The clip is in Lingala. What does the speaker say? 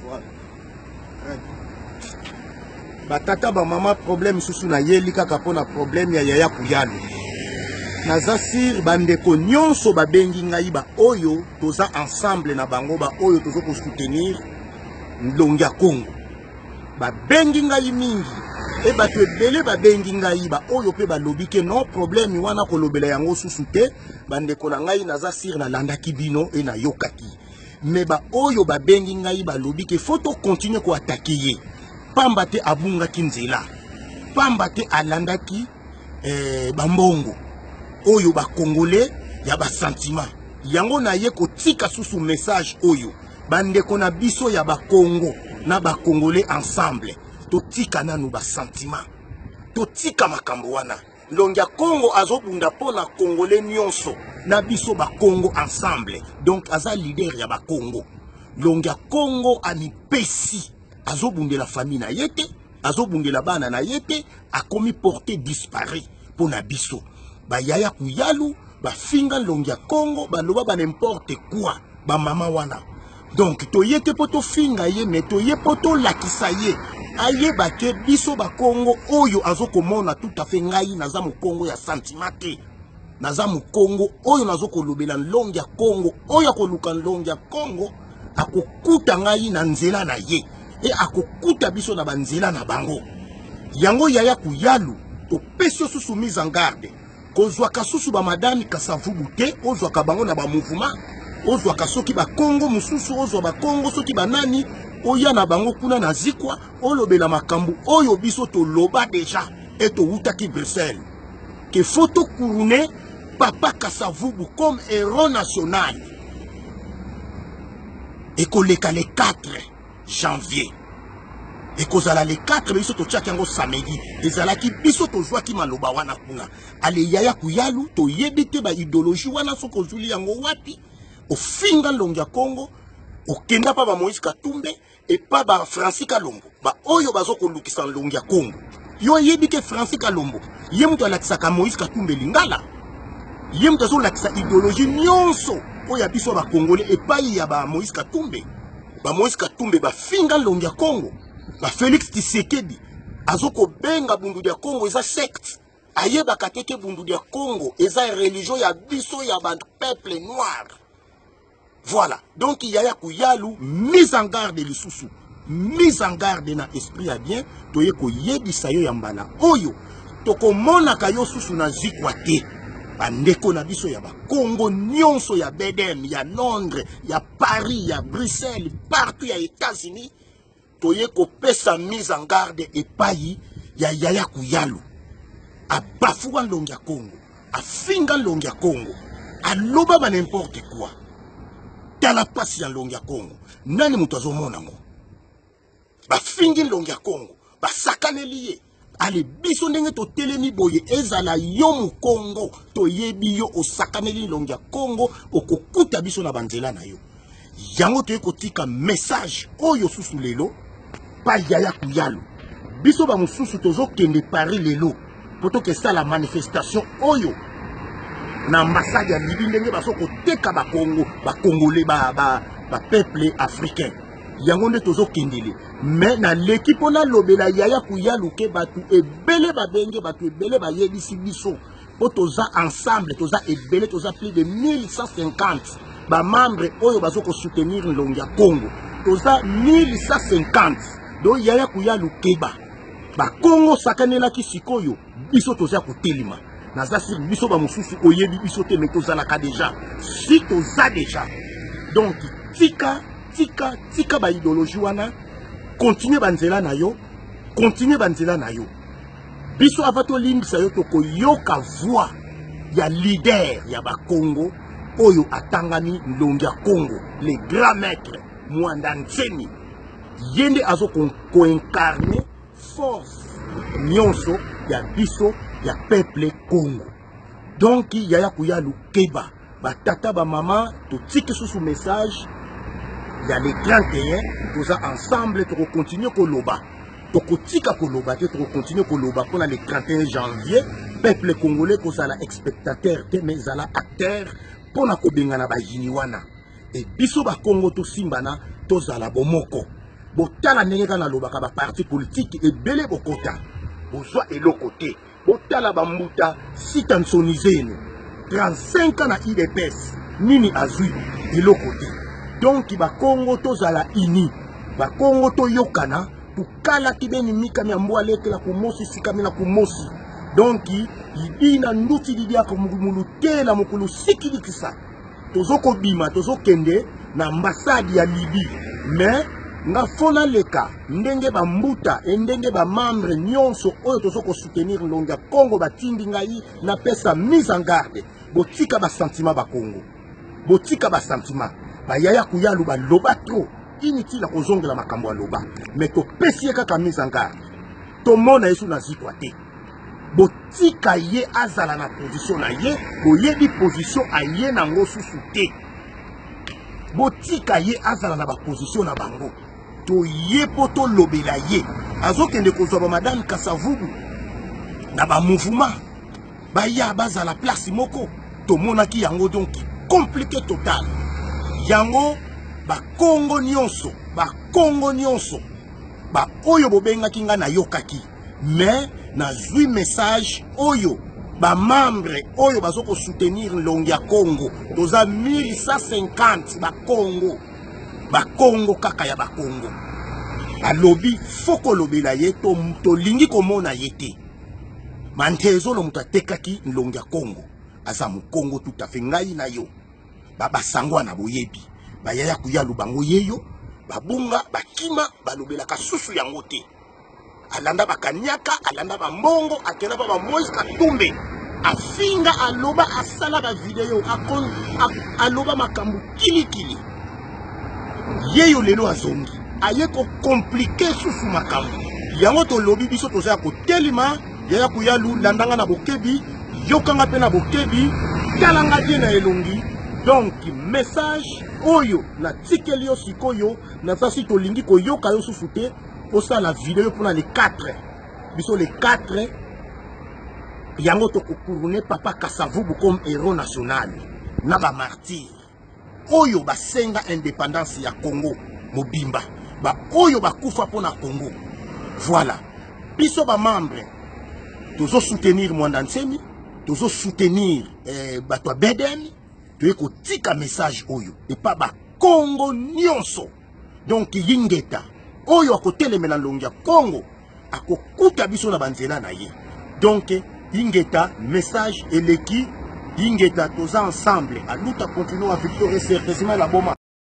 Voilà. Batata ba mama problème susu na yeli kaka pona problème ya yaya kuyalu. Naza sir bandeko nyonso babengi ngai ba oyo toza ensemble na bango ba oyo tozo ko soutenir Ndongi ya Congo. Babengi ngai mingi e bato ebele babengi ngai ba oyo pe balobi ke non problème wana kolobela yango susu te bandeko na ngai naza sir na landaki bino e na yokaki. Mais ba oyo babengi ngai balobi ke faut continuer ko attaquer ye. Pamba te abunga kinzela. Pamba te alandaki bambongo. Oyo ba congolais ya ba sentiment. Yango na ye ko tika susu message oyo. Bandeko na biso ya ba Congo na ba congolais ensemble. To tika nanu ba sentiment. To tika makambo wana. Ndongi ya Congo azobunda pona congolais nyonso na biso ba Congo ensemble. Donc aza leader ya ba Congo. Ndongi ya Congo amipesi azobundela famille na yete, azobundela bana na yete, akomi porté disparu pona biso. Ba yaya kuyalu, ba finga Ndongi ya Congo, ba loba ba n'importe quoi, ba mama wana. Donc to yete poto finga ye, mais to ye poto lakisa ye. Aye bake biso ba Congo oyo azoko mona tout à fait ngai naza mu Congo ya sentimate. Naza mu Congo oyo nazoko lobela Ndongi ya Congo, oyo akoluka Ndongi ya Congo, akokuta ngai na nzela na ye. Et akokuta biso na banzela na bango. Yango yaya kuyalu, to pesio susu mise en garde. Kozwa kasusu ba madame kasavubu te, ozwa kabango na ba mouvement, ozwa kasoki ba Congo mususu, ozwa ba Congo soki ba nani, oya na bango kuna na zikwa, olobela makambu, oyo biso to loba déjà, et to wutaki Bruxelles. Que photo couronné, papa kasavubu comme héros national. Et koleka le 4 janvier. Et kozala le 4 biso to tchaki yango samedi. Ezalaki biso to zwaki maloba wana kuna. Ale yaya kuyalu to yebite ba idéologie wana soko zuli yango wapi. O finga Ndongi ya Congo. O kenda pa ba Moïse Katumbe. Et pa ba Francis Kalombo. Ba oyo bazoko lukisa Ndongi ya Congo. Yo yebike Francis Kalombo. Ye mutu alakisaka Moïse Katumbe lingala. Ye mutu azo lakisa idéologie nyonso. Oya biso ba Congolais et pa ya ba Moïse Katumbe. Ba Moïse Katumbe ba finga Ndongi ya Congo. Ba Félix Tshisekedi azoko benga bundu ya Congo eza secte. Aye bakateke bundu ya Congo eza religion ya biso ya ba peuple noir. Voilà. Donc il y a kuyalu mise en garde lisusu. Mise en garde na esprit ya bien toye ko yebisa yo ya mbala. Oyo toko mona kayo susu na zikwa te. Bandeko na biso ya ba Congo nyonso ya Bedem, ya Londres, ya Paris, ya Bruxelles, partout ya États-Unis, toye ko pesa mise en garde epai ya yaya kuyalu. A bafuwa Ndongi ya Congo, a finga Ndongi ya Congo, a loba ba n'importe quoi. Tala pasi ya Ndongi ya Congo, nani mutu azomona ngo. Ba fingi Ndongi ya Congo, ba sakaneli ye. Ale biso ndenge to telemi boye ezala yo mu Congo to yebi yo osakaneli Ndongi ya Congo okokuta biso na banzela na yo. Yango to ekotika message oyo susu lelo pa yaya kuyalu. Biso ba mususu tozo kende Paris lelo poto ke sa la manifestation oyo na ambassade ya Libye ndenge baso ko teka ba Congo ba Congolais ba peuple africain. Yango nde tozo kendele. Mais na l'équipe on a lobela yaya kuyalu ke batu ebele babenge batu ebele ba yebisi biso po toza ensemble toza ebele toza plus de 1150 ba membre oyo bazo ko soutenir Ndongi ya Congo toza 1150 donc yaya kuyalu keba ba Congo sakanela ki sikoyo biso toza ko telima naza si biso ba mususu oyebi biso te mais toza la ka déjà si toza déjà donc tika ba idéologie wana continuer banzela na yo, continuer banzela na yo. Biso avato limbisa yo toko yoka voix ya leader ya ba Congo oyo atangani Ndongi ya Congo, le grand maître Mwanda Ntseni. Yende azo ko incarner force nyonso ya biso ya peuple Congo. Donc yaya kuyalu keba ba tata ba mama to tiki sous message. Il y a les 31, nous ensemble, nous continuons Koloba. Nous continuons continuer Koloba pour le 31 janvier. Peuple congolais, nous allons spectateurs, mais allons acteurs pour nous Kobengana Bajiniwana. Et biso ba Congo to Simbana, to zala bomoko. botala ndenge kana lobaka ba parti politique ebele bokota bozwa eloko te botala bambuta sitansonize 35 ans na IDPS nini azwi eloko te donc bakongo tozala ini bakongo toyokana tukala kibeni mika miambo alekela kumosi sikamina kumosi donc ibina nduti lidia kumulutela mukulu sikilikisa tozoko bima tozokende na ambassade ya Libye mais nga fona leka ndenge bambuta ndenge ba membre nyonso oyo tozoko soutenir ndonga Congo batindi ngai na pesa mise en garde botika ba sentiment ba Congo botika ba sentiment ba yaya kuyalu ba loba trop inutile kozongela makambo loba mais to pesi kaka mise en garde to mona yesu na zitwa te botika ye azala na position na ye boyebi position aye nango susu te botika ye azala na ba position na bango to ye poto lobela ye azokende kozwa ba madame Kasavubu na ba mouvement baya bazala place moko to monaki yango donc compliqué total yango ba Congo nyonso ba oyo bobenga kinga na yokaki mais na zui message oyo ba membre oyo bazoko soutenir longi ya Congo toza 1150 ba Congo kaka ya ba Congo alobi foko lobela ye to lingi komona yete mantezo lo mutatekaki longi ya Congo aza mu Congo tout à fait ngai na yo baba sangwa na boyebi bayaya kuyalu bango yeyo babunga bakima balobela kasusu yango te alanda bakanyaka alanda bambongo akena ba Moïse Katumbe afinga aloba asala ba video aloba makambu kilikili yeyo lelo azongi ayeko compliqué susu makambu yango to lobi biso toza ko telima yaya kuyalu landanga na bokebi yokanga pe na bokebi talanga bien na elongi donc message oyo na tikelio sikoyo na sasi to lingi ko yoka yo susu te posa la vidéo pour les 4 biso les 4 yango to couronner papa Kasavubu comme héros national na ba martyr oyo basenga indépendance ya Congo mobimba ba oyo bakufa pona Congo voilà biso ba membre tozo soutenir Mwanda Nsemi tozo soutenir bato BDM toyeko tika message oyo et pas ba Congo nyonso donc yingeta oyo akotelemela longi ya Congo akokuta biso na banzela na ye donc ingeta message eleki ingeta toza ensemble aluta continuer à victoire sérieusement la boma